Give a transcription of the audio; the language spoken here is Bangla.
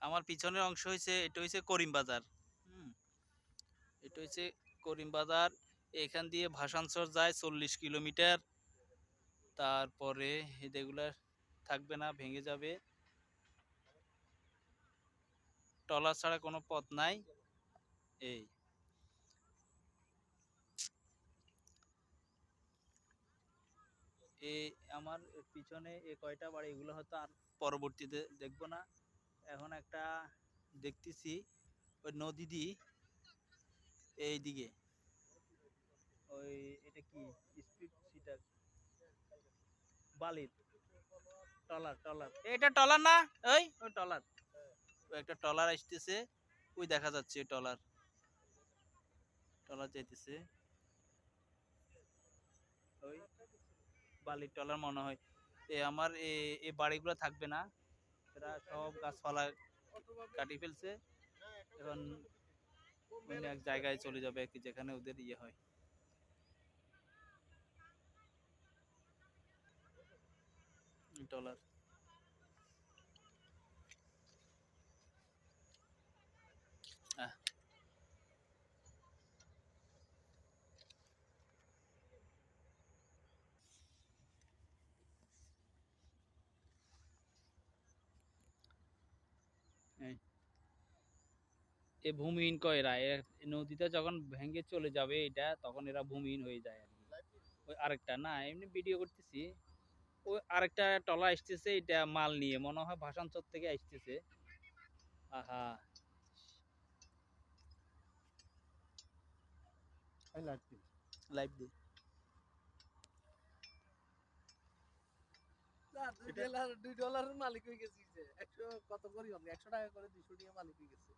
আমার পিছনের অংশ হইছে, এটা হইছে করিম বাজার। হুম, এটা হইছে করিম বাজার। এখান দিয়ে ভাসানচর যায় 40 কিলোমিটার। তারপরে এগুলা থাকবে না, ভেঙে যাবে। ট্রলার ছাড়া কোনো পথ নাই। এই এই আমার পিছনে এ কয়টা বাড়ি, এগুলো হয়তো আর পরবর্তীতে দেখবো না। এখন একটা দেখতেছি ওই নদী দি এইদিকে, ওই এটা কি স্পিড সিটার, বালির ট্রলার, ট্রলার এটা ট্রলার না, ওই ট্রলার, ওই একটা ট্রলার আসতেছে। ওই দেখা যাচ্ছে ট্রলার, ট্রলার যাইতেছে। ওই বালির ট্রলার মনে হয়। আমার এই বাড়িগুলো থাকবে না, এরা সব গাছপালা কাটি ফেলছে। এখন অন্য এক জায়গায় চলে যাবে আর কি, যেখানে ওদের ইয়ে হয়। ডলার আহ এই এ ভূমিহীন কয় এরা, নদীতে যখন ভেঙে চলে যাবে এটা, তখন এরা ভূমিহীন হয়ে যায় আর কি। ওই আরেকটা না, এমনি ভিডিও করতেছি। ওই আরেকটা টলা আসতেছে, এটা মাল নিয়ে মনে হয় ভাসানচর থেকে আসতেছে। আহা, লাইভ দি $2 মালিক হয়ে গেছি যে 100 কত করি হবে 100 টাকা করে 200 টাকা মালিক হয়ে গেছে।